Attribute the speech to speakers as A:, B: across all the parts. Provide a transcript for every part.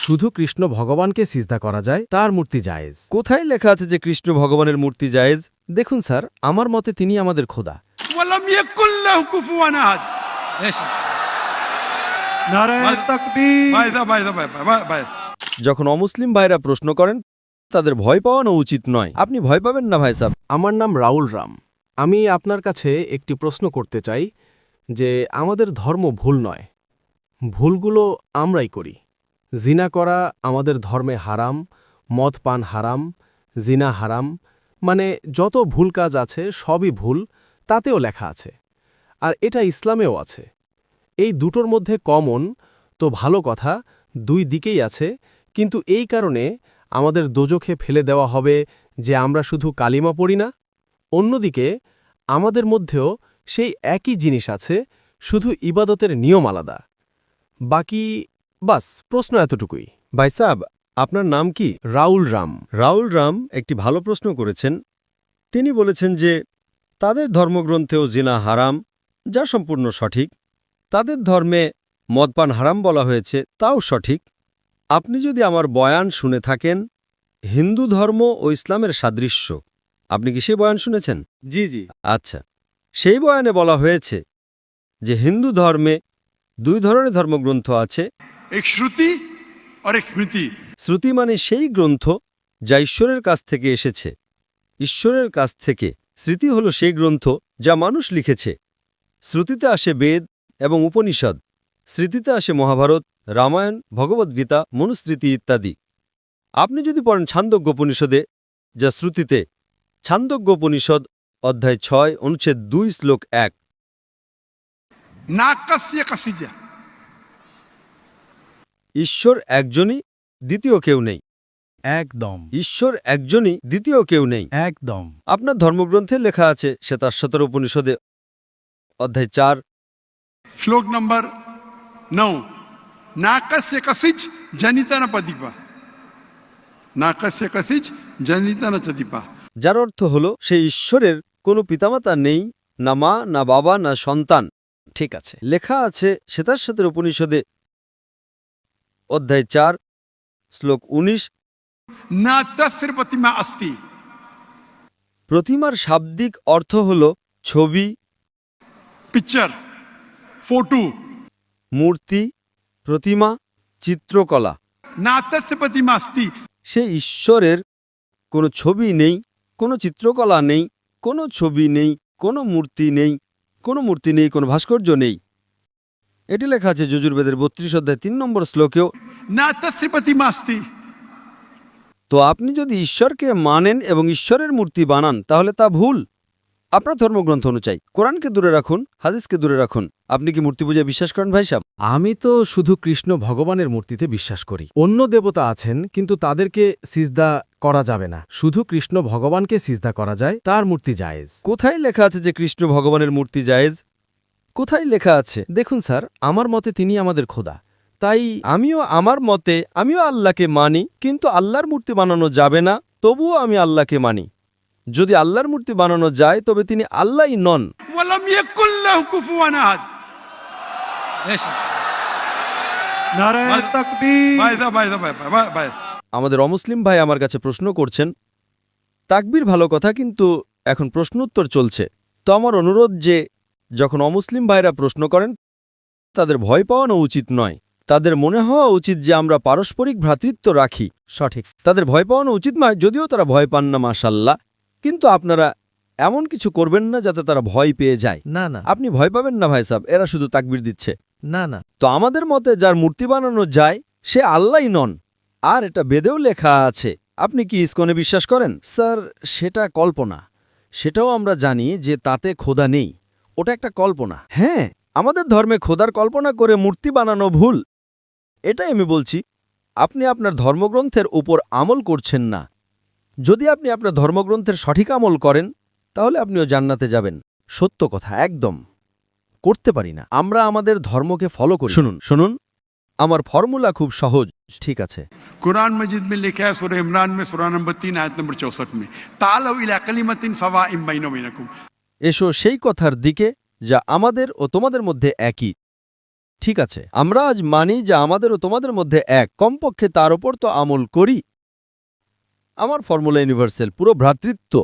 A: শুধু কৃষ্ণ ভগবানকে সিজদা করা যায়, তার মূর্তি জায়েজ।
B: কোথায় লেখা আছে যে কৃষ্ণ ভগবানের মূর্তি জায়েজ?
A: দেখুন স্যার, আমার মতে তিনি আমাদের খোদা।
C: ওয়ালাম ইয়াকুল লাহু কুফুয়ান আহাদ।
D: নারায়ে তাকবীর।
C: ভাই
B: যখন অমুসলিম ভাইরা প্রশ্ন করেন তাদের ভয় পাওয়ানো উচিত নয়। আপনি ভয় পাবেন না ভাই সাহেব।
A: আমার নাম রাউল রাম। আমি আপনার কাছে একটি প্রশ্ন করতে চাই যে আমাদের ধর্ম ভুল নয়, ভুলগুলো আমরাই করি। জিনা করা আমাদের ধর্মে হারাম, মদ পান হারাম, জিনা হারাম, মানে যত ভুল কাজ আছে সবই ভুল, তাতেও লেখা আছে। আর এটা ইসলামেও আছে। এই দুটোর মধ্যে কমন তো ভালো কথা, দুই দিকেই আছে, কিন্তু এই কারণে আমাদের দোজখে ফেলে দেওয়া হবে যে আমরা শুধু কালিমা পড়ি না। অন্যদিকে আমাদের মধ্যেও সেই একই জিনিস আছে, শুধু ইবাদতের নিয়ম আলাদা। বাকি বাস, প্রশ্ন এতটুকুই।
B: ভাই সাহেব, আপনার নাম কি?
A: রাউল রাম।
B: রাউল রাম একটি ভালো প্রশ্ন করেছেন। তিনি বলেছেন যে তাদের ধর্মগ্রন্থেও জিনা হারাম, যা সম্পূর্ণ সঠিক। তাদের ধর্মে মদপান হারাম বলা হয়েছে, তাও সঠিক। আপনি যদি আমার বয়ান শুনে থাকেন, হিন্দু ধর্ম ও ইসলামের সাদৃশ্য, আপনি কি সেই বয়ান শুনেছেন?
A: জি জি।
B: আচ্ছা, সেই বয়ানে বলা হয়েছে যে হিন্দু ধর্মে দুই ধরনের ধর্মগ্রন্থ আছে।
C: এক শ্রুতি আর এক স্মৃতি।
B: শ্রুতি মানে সেই গ্রন্থ যা ঈশ্বরের কাছ থেকে এসেছে, ঈশ্বরের কাছ থেকে। স্মৃতি হল সেই গ্রন্থ যা মানুষ লিখেছে। শ্রুতিতে আসে বেদ এবং উপনিষদ, স্মৃতিতে আসে মহাভারত, রামায়ণ, ভগবদ্গীতা, মনুস্মৃতি ইত্যাদি। আপনি যদি পড়েন ছান্দোগ্যোপনিষদে, যা শ্রুতিতে, ছান্দোগ্যোপনিষদ অধ্যায় 6 অনুচ্ছেদ 2 শ্লোক 1,
C: নাকাসিয়া কাসিজা।
B: ঈশ্বর একজনই, দ্বিতীয় কেউ নেই।
A: একদম
B: ঈশ্বর একজনই, দ্বিতীয় কেউ নেই।
A: একদম।
B: আপনার ধর্মগ্রন্থে লেখা আছে শ্বেতাশ্বতর উপনিষদে অধ্যায় 4,
C: শ্লোক নম্বর 9, নাকাসিয়া কাসিজ জনিতা না পদিপা। নাকাসিয়া কাসিজ জনিতা না চদিপা।
B: যার অর্থ হল সেই ঈশ্বরের কোনো পিতামাতা নেই, না মা, না বাবা, না সন্তান।
A: ঠিক আছে।
B: লেখা আছে শ্বেতাশ্বতর উপনিষদে অধ্যায় 4 শ্লোক 19,
C: না তস্র প্রতিমা অস্তি।
B: প্রতিমার শাব্দিক অর্থ হল ছবি,
C: পিকচার, ফটো।
B: মূর্তি, প্রতিমা, চিত্রকলা।
C: না তস্র প্রতিমা অস্তি।
B: সে ঈশ্বরের কোনো ছবি নেই, কোনো চিত্রকলা নেই, কোনো ছবি নেই, কোনো মূর্তি নেই, কোনো মূর্তি নেই, কোনো ভাস্কর্য নেই। এটি লেখা আছে যজুর্বেদের 32 অধ্যায় 3 নম্বর শ্লোকেও।
C: না তস্র প্রতিমা অস্তি।
B: তো আপনি যদি ঈশ্বরকে মানেন এবং ঈশ্বরের মূর্তি বানান, তাহলে তা ভুল। আপনার ধর্মগ্রন্থ অনুযায়ী কোরআনকে দূরে রাখুন, হাদিসকে দূরে রাখুন। আপনি কি মূর্তি পূজায় বিশ্বাস করেন ভাই সাহেব?
A: আমি তো শুধু কৃষ্ণ ভগবানের মূর্তিতে বিশ্বাস করি। অন্য দেবতা আছেন, কিন্তু তাদেরকে সিজদা করা যাবে না। শুধু কৃষ্ণ ভগবানকে সিজদা করা যায়, তার মূর্তি জায়েজ।
B: কোথায় লেখা আছে যে কৃষ্ণ ভগবানের মূর্তি জায়েজ? কোথায় লেখা আছে?
A: দেখুন স্যার, আমার মতে তিনি আমাদের খোদা। তাই
B: আমিও আল্লাহকে মানি, কিন্তু আল্লাহর মূর্তি বানানো যাবে না, তবুও আমি আল্লাহকে মানি। যদি আল্লাহর মূর্তি বানানো যায়, তবে তিনি আল্লাহই নন।
C: ওয়ালাম ইয়াকুল লাহু কুফুয়ান আহাদ।
D: নারায়ে তাকবীর।
C: ভাই
B: আমাদের অমুসলিম ভাই আমার কাছে প্রশ্ন করছেন। তাকবীর ভালো কথা, কিন্তু এখন প্রশ্ন উত্তর চলছে। তো আমার অনুরোধ যে যখন অমুসলিম ভাইরা প্রশ্ন করেন, তাদের ভয় পাওয়ানো উচিত নয়। তাদের মনে হওয়া উচিত যে আমরা পারস্পরিক ভ্রাতৃত্ব রাখি।
A: সঠিক।
B: তাদের ভয় পাওয়ানো উচিত নয়, যদিও তারা ভয় পান না, মাশাল্লাহ। কিন্তু আপনারা এমন কিছু করবেন না যাতে তারা ভয় পেয়ে যায়।
A: না না
B: আপনি ভয় পাবেন না ভাই সাহেব, এরা শুধু তাকবীর দিচ্ছে।
A: না না।
B: তো আমাদের মতে যার মূর্তি বানানো যায় সে আল্লাহই নন, আর এটা বেদেও লেখা আছে। আপনি কি ইসকনে বিশ্বাস করেন? স্যার, সেটা কল্পনা। সেটাও আমরা জানি যে তাতে খোদা নেই, ওটা একটা কল্পনা। হ্যাঁ, আমাদের ধর্মে খোদার কল্পনা করে মূর্তি বানানো ভুল, এটাই আমি বলছি। আপনি আপনার ধর্মগ্রন্থের উপর আমল করছেন না। যদি আপনি আপনার ধর্মগ্রন্থের সঠিক আমল করেন, তাহলে আপনিও জান্নাতে যাবেন। সত্য কথা, একদম করতে পারি না। আমরা আমাদের ধর্মকে ফলো করি। শুনুন, আমার ফর্মুলা খুব সহজ। ঠিক আছে।
C: कुरान मजीद में लिखा है सूरह इमरान में सूरह नंबर 3 आयत नंबर 64 में, तालौ इला कलिमतिन सवाइम बैना बैनकुम।
B: এসো সেই কথার দিকে যা আমাদের ও তোমাদের মধ্যে একই। ঠিক আছে, আমরা আজ মানি যে আমাদের ও তোমাদের মধ্যে এক, কমপক্ষে তার ওপর তো আমল করি। আমার ফর্মুলা ইউনিভার্সাল, পুরো ভ্রাতৃত্ব।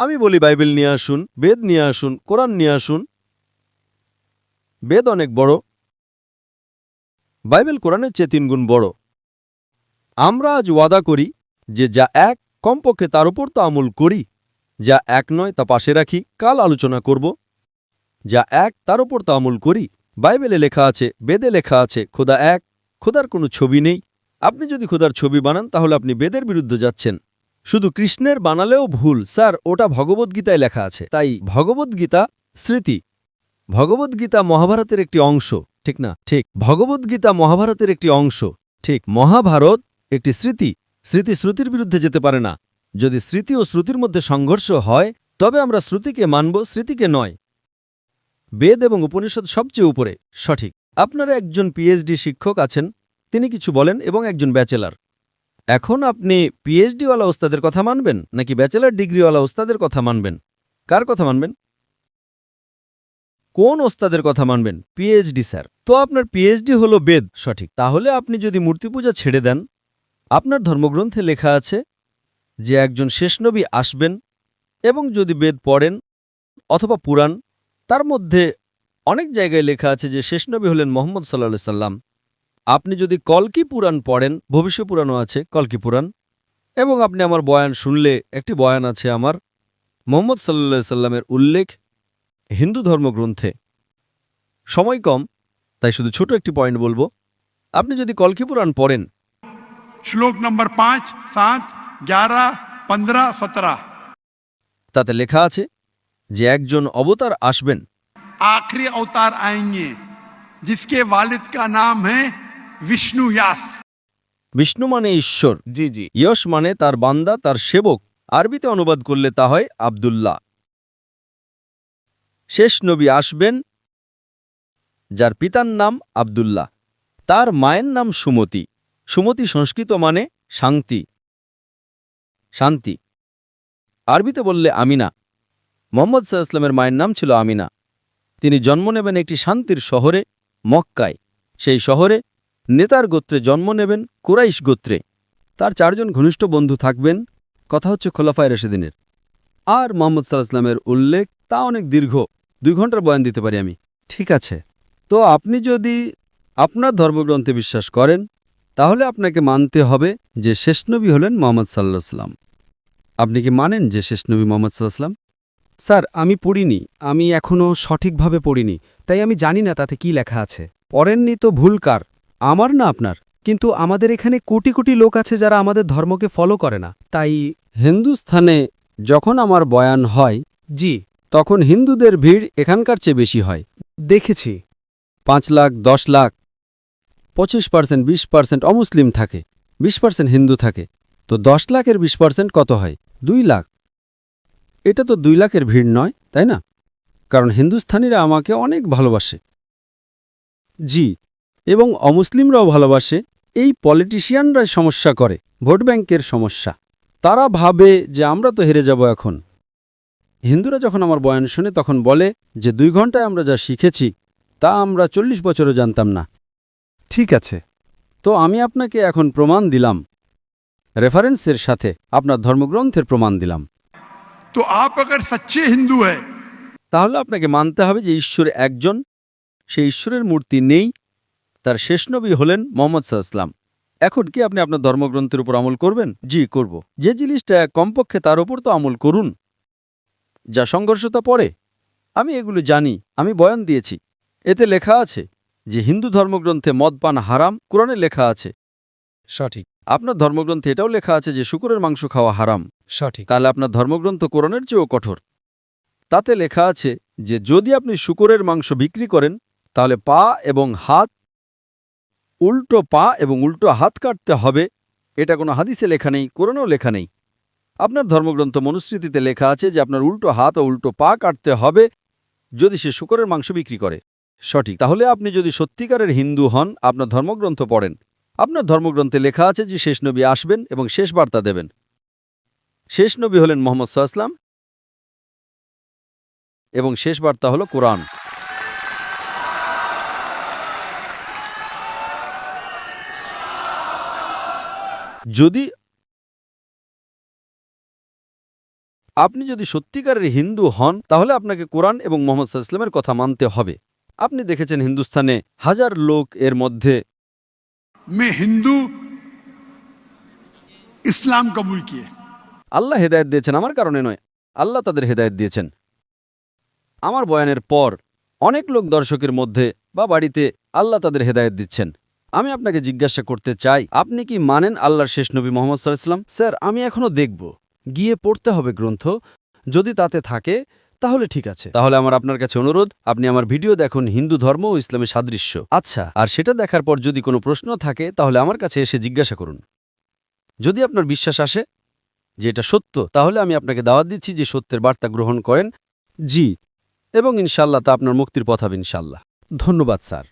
B: আমি বলি বাইবেল নিয়ে আসুন, বেদ নিয়ে আসুন, কোরআন নিয়ে আসুন। বেদ অনেক বড়, বাইবেল কোরআনের চেয়ে 3 গুণ বড়। আমরা আজ ওয়াদা করি যে যা এক, কমপক্ষে তার উপর তো আমল করি। যা এক নয় তা পাশে রাখি, কাল আলোচনা করব। যা এক তার উপর তো আমল করি। বাইবেলে লেখা আছে, বেদে লেখা আছে, খোদা এক, খোদার কোনো ছবি নেই। আপনি যদি খোদার ছবি বানান তাহলে আপনি বেদের বিরুদ্ধে যাচ্ছেন। শুধু কৃষ্ণের বানালেও ভুল স্যার, ওটা ভগবদ্গীতায় লেখা আছে। তাই ভগবদ্গীতা স্মৃতি। ভগবদ্গীতা মহাভারতের একটি অংশ, ঠিক না? ঠিক। ভগবদ্গীতা মহাভারতের একটি অংশ, ঠিক। মহাভারত একটি স্মৃতি। স্মৃতি শ্রুতির বিরুদ্ধে যেতে পারে না। যদি স্মৃতি ও শ্রুতির মধ্যে সংঘর্ষ হয় তবে আমরা শ্রুতিকে মানব, স্মৃতিকে নয়। বেদ এবং উপনিষদ সবচেয়ে উপরে, সঠিক। আপনারা একজন পিএইচডি শিক্ষক আছেন, তিনি কিছু বলেন, এবং একজন ব্যাচেলার। এখন আপনি পিএইচডিওয়ালা ওস্তাদের কথা মানবেন নাকি ব্যাচেলার ডিগ্রিওয়ালা ওস্তাদের কথা মানবেন? কার কথা মানবেন? কোন ওস্তাদের কথা মানবেন? PhD sir. তো আপনার পিএইচডি হলো বেদ, সঠিক। তাহলে আপনি যদি মূর্তি পূজা ছেড়ে দেন, আপনার ধর্মগ্রন্থে লেখা আছে যে একজন শেষ নবী আসবেন, এবং যদি বেদ পড়েন অথবা পুরাণ, তার মধ্যে অনেক জায়গায় লেখা আছে যে শেষ নবী হলেন মোহাম্মদ সাল্লাল্লাহু আলাইহি সাল্লাম। আপনি যদি কলকি পুরাণ পড়েন, ভবিষ্য পুরাণও আছে, কলকি পুরাণ, এবং আপনি আমার বয়ান শুনলে, একটি বয়ান আছে আমার, মোহাম্মদ সাল্লাল্লাহু আলাইহি সাল্লামের উল্লেখ হিন্দু ধর্মগ্রন্থে। সময় কম, তাই শুধু ছোট একটি পয়েন্ট বলবো। আপনি যদি কলকি পুরাণ পড়েন,
C: श्लोक नंबर 5, 7, 11, 15, 17
B: তাতে লেখা আছে যে একজন অবতার আসবেন,
C: आखिरी अवतार आएंगे जिसके वालिद का नाम है विष्णु यास।
B: বিষ্ণু মানে ঈশ্বর,
A: জি জি।
B: ইয়শ মানে তার বান্দা, তার সেবক। আরবিতে অনুবাদ করলে তা হয় আব্দুল্লাহ। শেষ নবী আসবেন যার পিতার নাম আব্দুল্লাহ, তার মায়ের নাম সুমতি। সুমতি সংস্কৃত মানে শান্তি, শান্তি। আরবিতে বললে আমিনা। মোহাম্মদ সাল্লাল্লাহু আলাইহি ওয়াসাল্লামের মায়ের নাম ছিল আমিনা। তিনি জন্ম নেবেন একটি শান্তির শহরে, মক্কায়। সেই শহরে নেতার গোত্রে জন্ম নেবেন, কুরাইশ গোত্রে। তার 4 জন ঘনিষ্ঠ বন্ধু থাকবেন। কথা হচ্ছে খোলাফায়ে রাশিদিনের। আর মোহাম্মদ সাল্লাল্লাহু আলাইহি ওয়াসাল্লামের উল্লেখ তা অনেক দীর্ঘ, 2 ঘন্টার বয়ান দিতে পারি আমি। ঠিক আছে, তো আপনি যদি আপনার ধর্মগ্রন্থে বিশ্বাস করেন তাহলে আপনাকে মানতে হবে যে শেষ নবী হলেন মোহাম্মদ সাল্লাল্লাহু আলাইহি ওয়াসাল্লাম। আপনি কি মানেন যে শেষ নবী মোহাম্মদ সাল্লাল্লাহু আলাইহি ওয়াসাল্লাম?
A: স্যার, আমি পড়িনি, আমি এখনও সঠিকভাবে পড়িনি, তাই আমি জানি না তাতে কি লেখা আছে। পড়েননি তো ভুল কার, আমার না আপনার? কিন্তু আমাদের এখানে কোটি কোটি লোক আছে যারা আমাদের ধর্মকে ফলো করে না, তাই।
B: হিন্দুস্থানে যখন আমার বয়ান হয়
A: জি,
B: তখন হিন্দুদের ভিড় এখানকার চেয়ে বেশি হয়।
A: দেখেছি।
B: 5 লাখ, 10 লাখ, 25%, 20% অমুসলিম থাকে, 20% হিন্দু থাকে। তো 10 লাখের 20% কত হয়? 2 লাখ। এটা তো 2 লাখের ভিড় নয়, তাই না? কারণ হিন্দুস্থানীরা আমাকে অনেক ভালোবাসে। জি, এবং অমুসলিমরাও ভালোবাসে। এই পলিটিশিয়ানরাই সমস্যা করে, ভোট ব্যাংকের সমস্যা। তারা ভাবে যে আমরা তো হেরে যাব এখন। হিন্দুরা যখন আমার বয়ান শুনে তখন বলে যে 2 ঘন্টায় আমরা যা শিখেছি তা আমরা 40 বছরও জানতাম না।
A: ঠিক আছে।
B: তো আমি আপনাকে এখন প্রমাণ দিলাম, রেফারেন্সের সাথে আপনার ধর্মগ্রন্থের প্রমাণ দিলাম।
C: तो आप अगर सच्चे हिंदू हैं
B: তাহলে আপনাকে মানতে হবে যে ঈশ্বর একজন, সেই ঈশ্বরের মূর্তি নেই, তার শেষ নবী হলেন মোহাম্মদ সাল্লাল্লাহু আলাইহি ওয়াসাল্লাম। এখন কি আপনি আপনার ধর্মগ্রন্থের উপর আমল করবেন? জি, করব। যে জিনিসটা কমপক্ষে তার উপর তো আমল করুন। যা সংঘর্ষতা পড়ে, আমি এগুলো জানি, আমি বয়ান দিয়েছি। এতে লেখা আছে যে হিন্দু ধর্মগ্রন্থে মদপান হারাম, কোরআনে লেখা আছে।
A: সঠিক,
B: আপনার ধর্মগ্রন্থে এটাও লেখা আছে যে শূকরের মাংস খাওয়া হারাম।
A: সঠিক।
B: তাহলে আপনার ধর্মগ্রন্থ কোরআনের চেয়েও কঠোর। তাতে লেখা আছে যে যদি আপনি শূকরের মাংস বিক্রি করেন তাহলে পা এবং হাত, উল্টো পা এবং উল্টো হাত কাটতে হবে। এটা কোনো হাদিসে লেখা নেই, কোরআনেও লেখা নেই। আপনার ধর্মগ্রন্থ মনুস্মৃতিতে লেখা আছে যে আপনার উল্টো হাত ও উল্টো পা কাটতে হবে যদি সে শূকরের মাংস বিক্রি করে। সঠিক। তাহলে আপনি যদি সত্যিকারের হিন্দু হন, আপনার ধর্মগ্রন্থ পড়েন। আপনার ধর্মগ্রন্থে লেখা আছে যে শেষ নবী আসবেন এবং শেষ বার্তা দেবেন। শেষ নবী হলেন মুহাম্মদ সাল্লাল্লাহু আলাইহি ওয়াসাল্লাম এবং শেষ বার্তা হল কোরআন। যদি আপনি যদি সত্যিকারের হিন্দু হন তাহলে আপনাকে কোরআন এবং মোহাম্মদ সাল্লাল্লাহু আলাইহি ওয়াসাল্লামের কথা মানতে হবে। আপনি দেখেছেন হিন্দুস্তানে হাজার লোক এর মধ্যে
C: मैं हिंदू इस्लाम कबूल किए।
B: আল্লাহ হেদায়েত দিয়েছেন আমার কারণে নয়, আল্লাহ তাদের হেদায়েত দিয়েছেন। আমার বয়ানের পর অনেক লোক দর্শকের মধ্যে বা বাড়িতে আল্লাহ তাদের হেদায়েত দিচ্ছেন। আমি আপনাকে জিজ্ঞাসা করতে চাই, আপনি কি মানেন আল্লাহর শেষ নবী মোহাম্মদ সাল্লাল্লাহু আলাইহি ওয়াসাল্লাম? স্যার, আমি এখনো দেখব, গিয়ে পড়তে হবে গ্রন্থ, যদি তাতে থাকে তাহলে ঠিক আছে। তাহলে আমার আপনার কাছে অনুরোধ, আপনি আমার ভিডিও দেখুন হিন্দু ধর্ম ও ইসলামের সাদৃশ্য। আচ্ছা, আর সেটা দেখার পর যদি কোনো প্রশ্ন থাকে তাহলে আমার কাছে এসে জিজ্ঞাসা করুন। যদি আপনার বিশ্বাস আসে যে এটা সত্য, তাহলে আমি আপনাকে দাওয়াত দিচ্ছি যে সত্যের বার্তা গ্রহণ করেন। জি, এবং ইনশাল্লাহ তা আপনার মুক্তির পথ হবে ইনশাল্লাহ।
A: ধন্যবাদ স্যার।